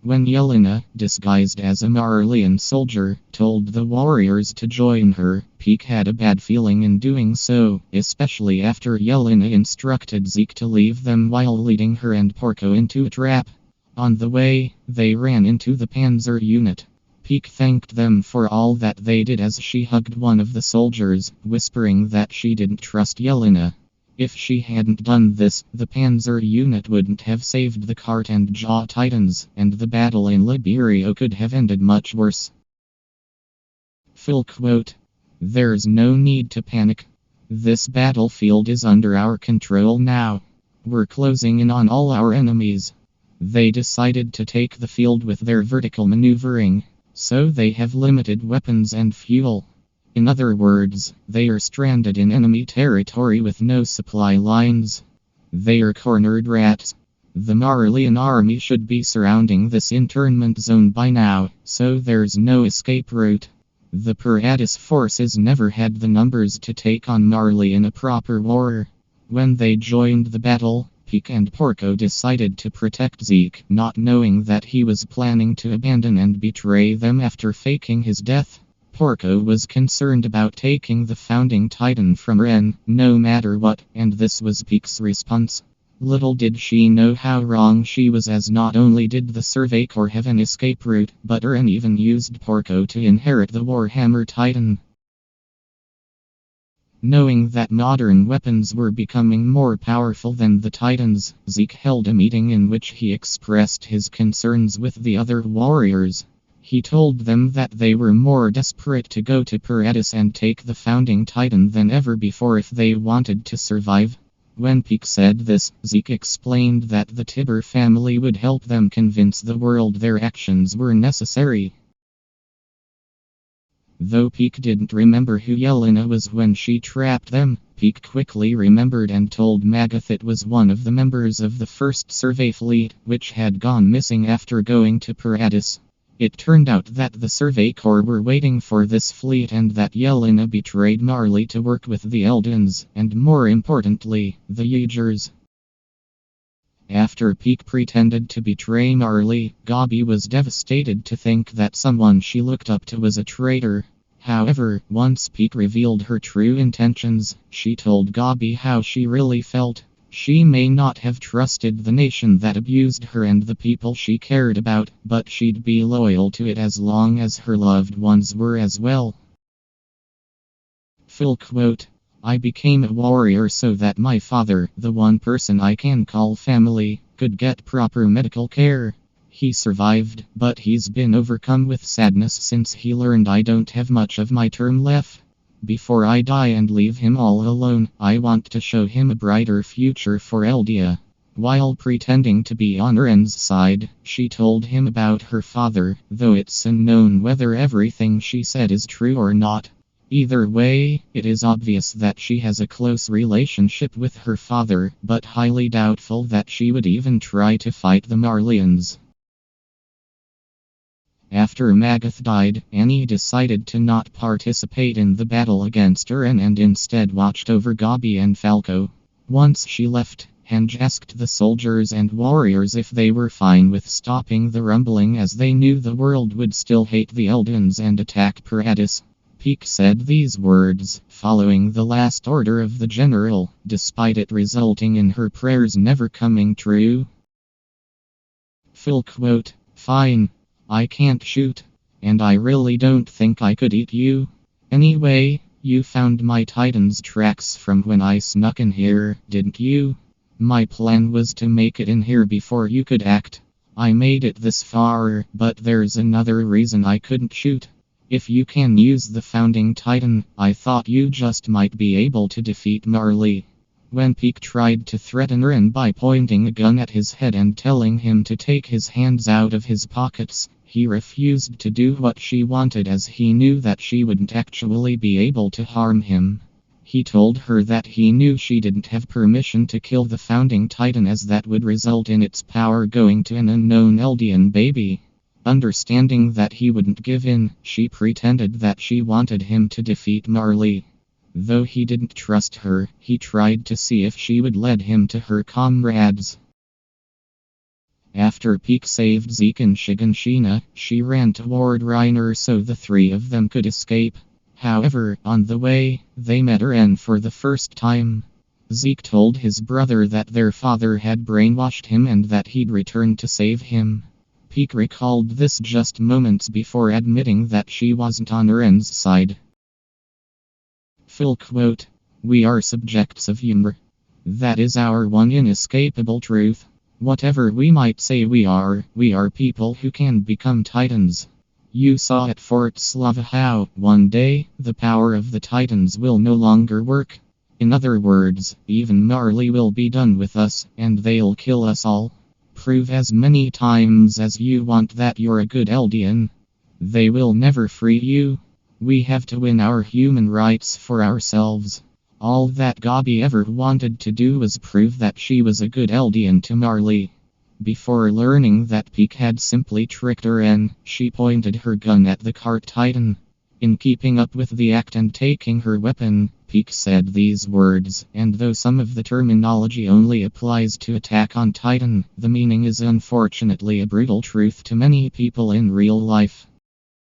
When Yelena, disguised as a Marleyan soldier, told the warriors to join her, Pieck had a bad feeling in doing so, especially after Yelena instructed Zeke to leave them while leading her and Porco into a trap. On the way, they ran into the panzer unit. Pieck thanked them for all that they did as she hugged one of the soldiers, whispering that she didn't trust Yelena. If she hadn't done this, the panzer unit wouldn't have saved the cart and jaw titans, and the battle in Liberia could have ended much worse. Full quote. There's no need to panic. This battlefield is under our control now. We're closing in on all our enemies. They decided to take the field with their vertical maneuvering, so they have limited weapons and fuel. In other words, they are stranded in enemy territory with no supply lines. They are cornered rats. The Marleyan army should be surrounding this internment zone by now, so there's no escape route. The Paradis forces never had the numbers to take on Marley in a proper war. When they joined the battle, Pieck and Porco decided to protect Zeke, not knowing that he was planning to abandon and betray them after faking his death. Porco was concerned about taking the founding titan from Eren, no matter what, and this was Pieck's response. Little did she know how wrong she was, as not only did the Survey Corps have an escape route, but Eren even used Porco to inherit the Warhammer Titan. Knowing that modern weapons were becoming more powerful than the Titans, Zeke held a meeting in which he expressed his concerns with the other warriors. He told them that they were more desperate to go to Paradis and take the founding titan than ever before if they wanted to survive. When Pieck said this, Zeke explained that the Tibur family would help them convince the world their actions were necessary. Though Pieck didn't remember who Yelena was when she trapped them, Pieck quickly remembered and told Magath it was one of the members of the first survey fleet, which had gone missing after going to Paradis. It turned out that the Survey Corps were waiting for this fleet and that Yelena betrayed Marley to work with the Eldons, and more importantly, the Yeagers. After Pieck pretended to betray Marley, Gabi was devastated to think that someone she looked up to was a traitor. However, once Pieck revealed her true intentions, she told Gabi how she really felt. She may not have trusted the nation that abused her and the people she cared about, but she'd be loyal to it as long as her loved ones were as well. Full quote. I became a warrior so that my father, the one person I can call family, could get proper medical care. He survived, but he's been overcome with sadness since he learned I don't have much of my term left. Before I die and leave him all alone, I want to show him a brighter future for Eldia. While pretending to be on Eren's side, she told him about her father, though it's unknown whether everything she said is true or not. Either way, it is obvious that she has a close relationship with her father, but highly doubtful that she would even try to fight the Marleyans. After Magath died, Annie decided to not participate in the battle against Eren and instead watched over Gabi and Falco. Once she left, Hange asked the soldiers and warriors if they were fine with stopping the rumbling, as they knew the world would still hate the Eldons and attack Paradis. Pieck said these words, following the last order of the general, despite it resulting in her prayers never coming true. Full quote. Fine. I can't shoot. And I really don't think I could eat you. Anyway, you found my Titan's tracks from when I snuck in here, didn't you? My plan was to make it in here before you could act. I made it this far, but there's another reason I couldn't shoot. If you can use the founding titan, I thought you just might be able to defeat Marley. When Pieck tried to threaten Eren by pointing a gun at his head and telling him to take his hands out of his pockets, he refused to do what she wanted, as he knew that she wouldn't actually be able to harm him. He told her that he knew she didn't have permission to kill the founding titan, as that would result in its power going to an unknown Eldian baby. Understanding that he wouldn't give in, she pretended that she wanted him to defeat Marley. Though he didn't trust her, he tried to see if she would lead him to her comrades. After Pieck saved Zeke and Shiganshina, she ran toward Reiner so the three of them could escape. However, on the way, they met Eren for the first time. Zeke told his brother that their father had brainwashed him and that he'd return to save him. Pieck recalled this just moments before admitting that she wasn't on Eren's side. Full quote. We are subjects of Ymir. That is our one inescapable truth. Whatever we might say we are people who can become titans. You saw at Fort Slava how, one day, the power of the titans will no longer work. In other words, even Marley will be done with us, and they'll kill us all. Prove as many times as you want that you're a good Eldian. They will never free you. We have to win our human rights for ourselves. All that Gabi ever wanted to do was prove that she was a good Eldian to Marley. Before learning that Pieck had simply tricked Eren, she pointed her gun at the cart titan. In keeping up with the act and taking her weapon, Pieck said these words, and though some of the terminology only applies to Attack on Titan, the meaning is unfortunately a brutal truth to many people in real life.